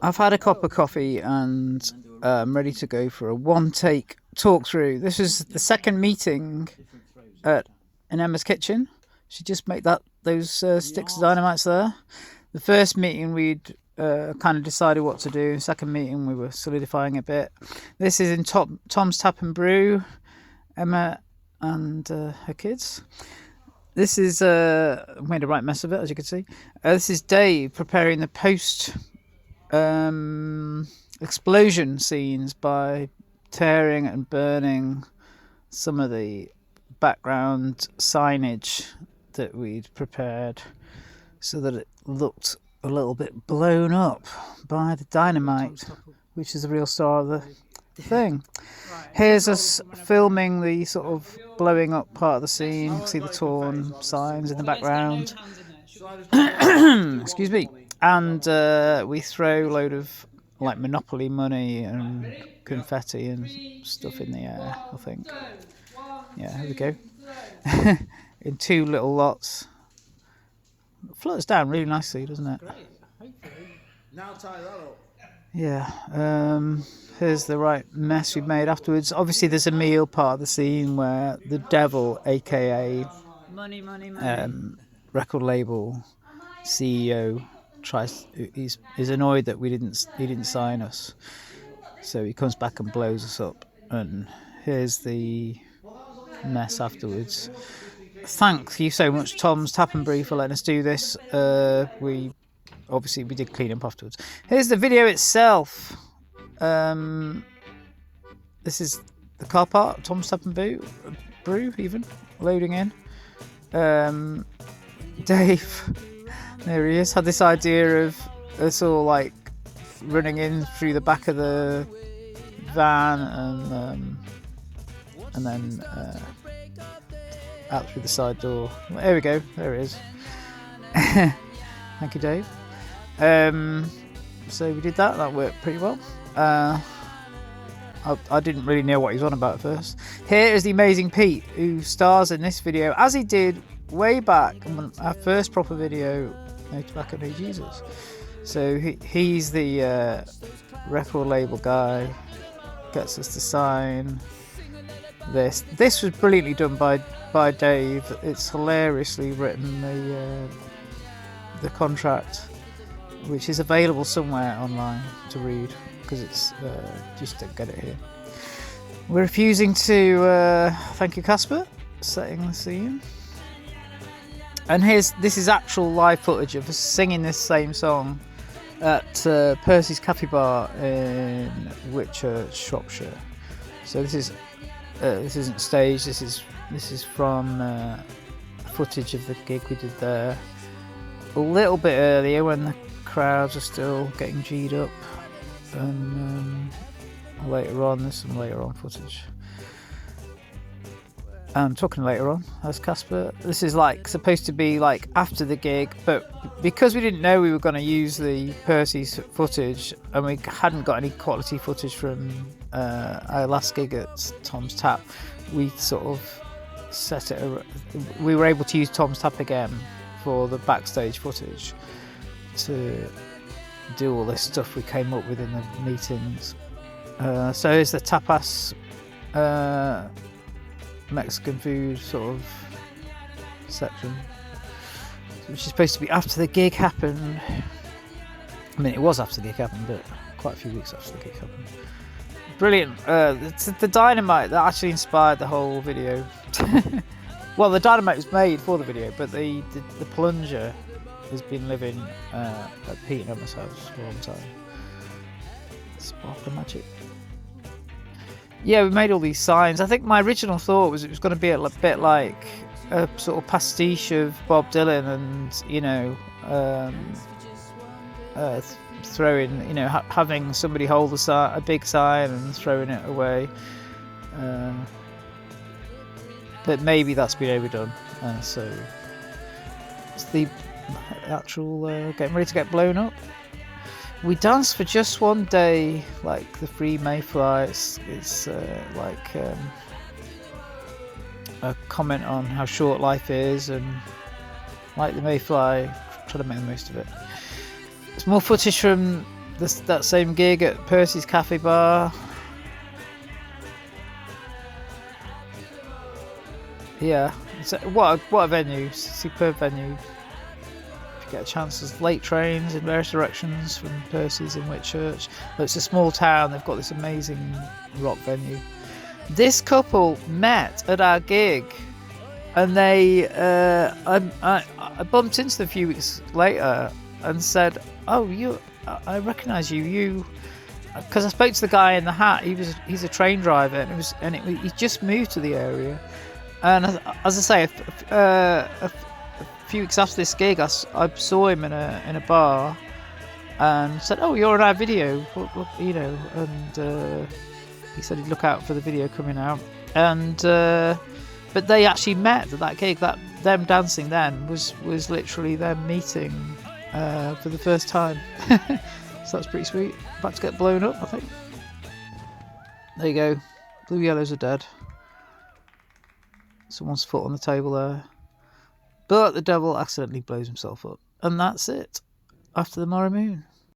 I've had a cup of coffee and I'm ready to go for a one-take talk through. This is the second meeting in Emma's kitchen. She just made those sticks of dynamites there. The first meeting we'd kind of decided what to do. Second meeting we were solidifying a bit. This is in Tom's Tap and Brew, Emma and her kids. This is made a right mess of it, as you can see. This is Dave preparing the post explosion scenes by tearing and burning some of the background signage that we'd prepared so that it looked a little bit blown up by the dynamite, which is the real star of the thing. Here's us filming the sort of blowing up part of the scene. You can see the torn signs in the background. Excuse me. And we throw a load of like Monopoly money and confetti and stuff in the air, I think. Yeah, here we go. In two little lots. It floats down really nicely, doesn't it? Now tie that up. Yeah. Here's the right mess we made afterwards. Obviously, there's a meal part of the scene where the devil, aka Money. record label CEO, is annoyed that he didn't sign us, so he comes back and blows us up. And here's the mess afterwards. Thank you so much, Tom's Tap and Brew, for letting us do this. We did clean up afterwards. Here's the video itself. This is the car park, Tom's Tap and Brew, even loading in. Dave, there he is, had this idea of us all like running in through the back of the van and then out through the side door. Well, there we go, there it is. Thank you, Dave. So we did that worked pretty well. I didn't really know what he was on about at first. Here is the amazing Pete, who stars in this video, as he did way back on our first proper video, No Tobacco, No Jesus. So he's the record label guy, gets us to sign this. This was brilliantly done by Dave. It's hilariously written, the contract, which is available somewhere online to read, because it's just don't get it here. We're refusing to thank you, Casper, setting the scene. And this is actual live footage of us singing this same song at Percy's Cafe Bar in Whitchurch, Shropshire. So this isn't staged. This is from footage of the gig we did there a little bit earlier when the crowds are still getting G'd up, and later on there's some later on footage. Talking later on, as Casper, this is like supposed to be like after the gig, but because we didn't know we were going to use the Percy's footage and we hadn't got any quality footage from our last gig at Tom's Tap, we sort of we were able to use Tom's Tap again for the backstage footage to do all this stuff we came up with in the meetings. So here's the tapas Mexican food sort of section, which is supposed to be after the gig happened. I mean, it was after the gig happened, but quite a few weeks after the gig happened. Brilliant. It's the dynamite that actually inspired the whole video. Well, the dynamite was made for the video, but the plunger has been living at Pete and Emma's house for a long time. Spark of magic. Yeah, we made all these signs. I think my original thought was it was going to be a bit like a sort of pastiche of Bob Dylan, and throwing, having somebody hold a big sign and throwing it away. But maybe that's been overdone. So it's the actual getting ready to get blown up. We danced for just one day, like the Free Mayfly. It's like a comment on how short life is, and like the Mayfly, try to make the most of it. There's more footage from that same gig at Percy's Cafe Bar. Yeah, so what a venue, superb venue. If you get a chance, there's late trains in various directions from Percy's in Whitchurch. But it's a small town, they've got this amazing rock venue. This couple met at our gig, and they I bumped into them a few weeks later and said, "Oh, I recognise you." Because I spoke to the guy in the hat. He's a train driver, and he just moved to the area. And as I say, a few weeks after this gig, I saw him in a bar, and said, "Oh, you're in our video," you know. And he said he'd look out for the video coming out. And but they actually met at that gig. That them dancing then was literally them meeting for the first time. So that's pretty sweet. About to get blown up, I think. There you go. Blue yellows are dead. Someone's foot on the table there. But the devil accidentally blows himself up. And that's it. After the Morrow Moon.